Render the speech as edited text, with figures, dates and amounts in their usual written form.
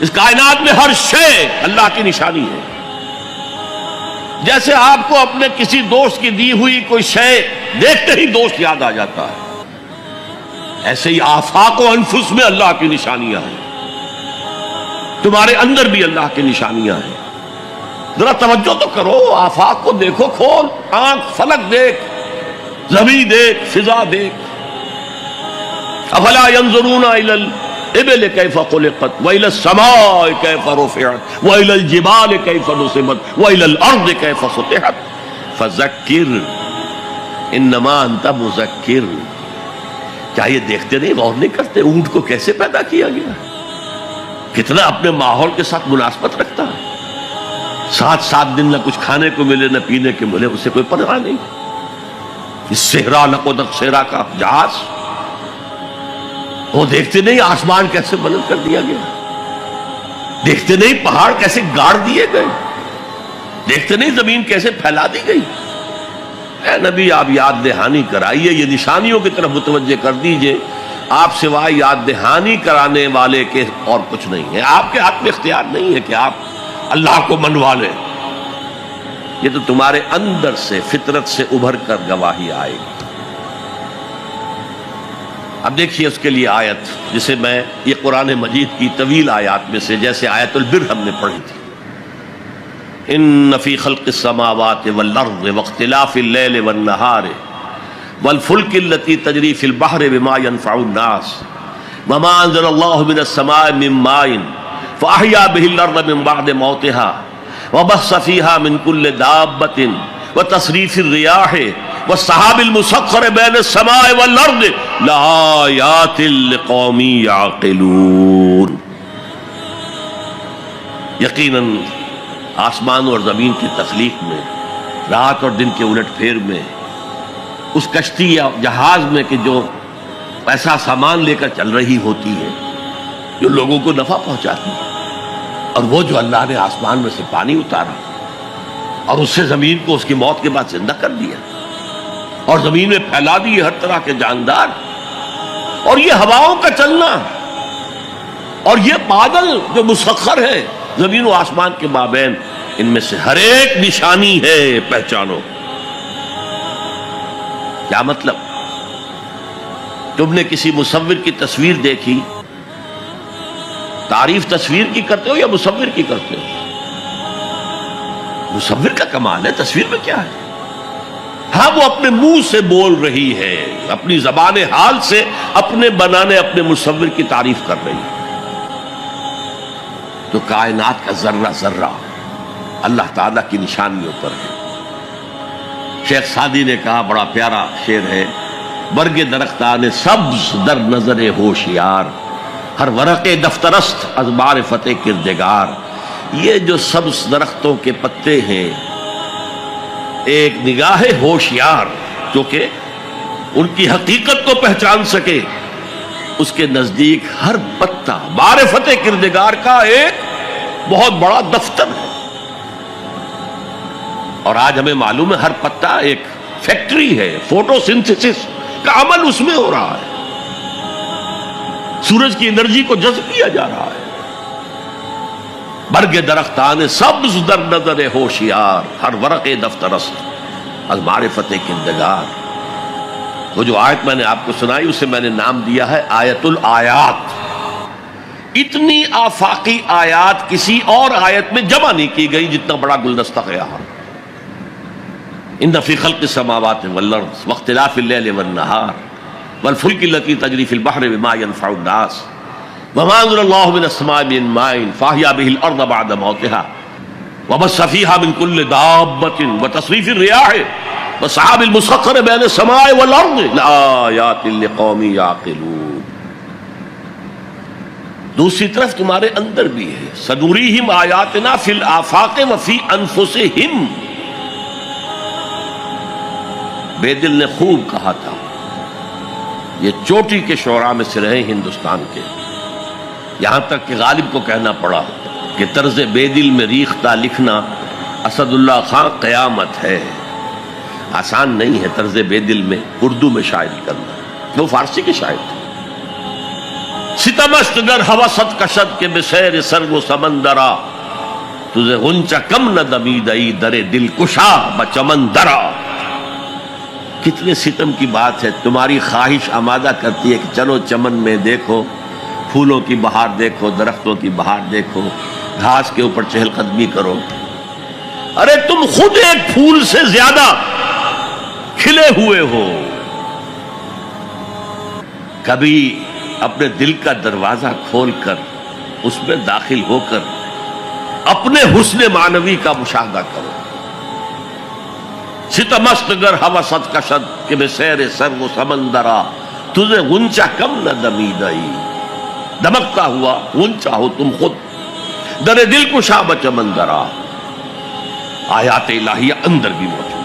اس کائنات میں ہر شے اللہ کی نشانی ہے. جیسے آپ کو اپنے کسی دوست کی دی ہوئی کوئی شے دیکھتے ہی دوست یاد آ جاتا ہے، ایسے ہی آفاق و انفس میں اللہ کی نشانیاں ہیں. تمہارے اندر بھی اللہ کی نشانیاں ہیں. ذرا توجہ تو کرو، آفاق کو دیکھو، کھول آنکھ، فلک دیکھ، زمین دیکھ، فضا دیکھ. افلا ينظرون الى الابل كيف خلقت والى السماء كيف رفعت والى الجبال كيف نصبت والى الارض كيف سطحت فذكر انما انت مذکر. کیا یہ دیکھتے نہیں، غور نہیں کرتے اونٹ کو کیسے پیدا کیا گیا، کتنا اپنے ماحول کے ساتھ مناسبت رکھتا ہے. 7 دن نہ کچھ کھانے کو ملے نہ پینے کے ملے، اسے کوئی پرواہ نہیں. اس صحرا لقدر صحرا کا جہاز وہ دیکھتے نہیں آسمان کیسے بلند کر دیا گیا، دیکھتے نہیں پہاڑ کیسے گاڑ دیے گئے، دیکھتے نہیں زمین کیسے پھیلا دی گئی. اے نبی آپ یاد دہانی کرائیے، یہ نشانیوں کی طرف متوجہ کر دیجئے. آپ سوائے یاد دہانی کرانے والے کے اور کچھ نہیں ہے. آپ کے ہاتھ میں اختیار نہیں ہے کہ آپ اللہ کو منوا لیں. یہ تو تمہارے اندر سے فطرت سے ابھر کر گواہی آئے گی. اب دیکھیے اس کے لیے آیت جسے میں یہ قرآن مجید کی طویل آیات میں سے جیسے آیت البر ہم نے پڑھی تھی، ان فی خلق السماوات والارض واختلاف اللیل والنہار والفلک التی تجری فی البحر بما ينفع الناس وما انزل اللہ من السماء من ماء فاحیا به الارض من بعد موتها وبث فیها من کل دابۃ وتصریف الریاح والسحاب المسخر بین السماء والارض لآیات لقوم یعقلون. یقیناً آسمان اور زمین کی تخلیق میں، رات اور دن کے الٹ پھیر میں، اس کشتی یا جہاز میں کہ جو ایسا سامان لے کر چل رہی ہوتی ہے جو لوگوں کو نفع پہنچاتی ہے، اور وہ جو اللہ نے آسمان میں سے پانی اتارا اور اس سے زمین کو اس کی موت کے بعد زندہ کر دیا اور زمین میں پھیلا دیے ہر طرح کے جاندار، اور یہ ہواؤں کا چلنا اور یہ بادل جو مسخر ہے زمین و آسمان کے مابین، ان میں سے ہر ایک نشانی ہے، پہچانو. کیا مطلب؟ تم نے کسی مصور کی تصویر دیکھی، تعریف تصویر کی کرتے ہو یا مصور کی کرتے ہو؟ مصور کا کمال ہے، تصویر میں کیا ہے؟ ہاں وہ اپنے منہ سے بول رہی ہے، اپنی زبان حال سے اپنے بنانے اپنے مصور کی تعریف کر رہی ہے. تو کائنات کا ذرہ ذرہ اللہ تعالیٰ کی نشانیوں پر ہے. شیخ سعدی نے کہا، بڑا پیارا شعر ہے، برگ درختان سبز در نظر ہوشیار ہر ورق دفترست از معرفت کردگار. یہ جو سبز درختوں کے پتے ہیں، ایک نگاہ ہوشیار جو کہ ان کی حقیقت کو پہچان سکے، اس کے نزدیک ہر پتا معرفت کردگار کا ایک بہت بڑا دفتر ہے. اور آج ہمیں معلوم ہے ہر پتا ایک فیکٹری ہے، فوٹو سنتھسس کا عمل اس میں ہو رہا ہے، سورج کی انرجی کو جذب کیا جا رہا ہے. برگ درختان سبز در نظر ہوشیار ہر ورق دفترست از معرفت کردگار. وہ جو آیت میں نے آپ کو سنائی اسے میں نے نام دیا ہے آیت الآیات. اتنی آفاقی آیات کسی اور آیت میں جمع نہیں کی گئی جتنا بڑا گلدستہ ہے یہاں. ان فی خلق السماوات والارض واختلاف اللیل والنہار والفلک التی تجری فی البحر بما ينفع الناس وما انزل اللہ من السماء من ماء فاحیا به الارض بعد موتها وبث فیها من کل دابۃ وتصریف الریاح والسحاب المسخر بین السماء والارض لآیات لقوم یعقلون. دوسری طرف تمہارے اندر بھی ہے، سنوریہم آیاتنا فی الآفاق وفی انفسہم. بے دل نے خوب کہا تھا، یہ چوٹی کے شعراء میں سے رہے ہندوستان کے، یہاں تک کہ غالب کو کہنا پڑا کہ طرز بے دل میں ریختہ لکھنا اسد اللہ خان قیامت ہے. آسان نہیں ہے طرز بے دل میں اردو میں شاعری کرنا. وہ فارسی کے شاعر تھے، ستمست گر حوست کشد کے بسیر سرگ و سمندرا تجھے غنچہ کم نہ دمیدئی در دل کشا بچمن درا. کتنے ستم کی بات ہے. تمہاری خواہش آمادہ کرتی ہے کہ چلو چمن میں دیکھو، پھولوں کی بہار دیکھو، درختوں کی بہار دیکھو، گھاس کے اوپر چہل قدمی کرو. ارے تم خود ایک پھول سے زیادہ کھلے ہوئے ہو. کبھی اپنے دل کا دروازہ کھول کر اس میں داخل ہو کر اپنے حسن معنوی کا مشاہدہ کرو. ستمست گر حوست کشد کہ بسیر سر و سمندرا تجھے غنچہ کم نہ دمیدئی. دمکتا ہوا غنچہ ہو تم خود، در دل کشا بچمن درا. آیات الہیہ اندر بھی موجود.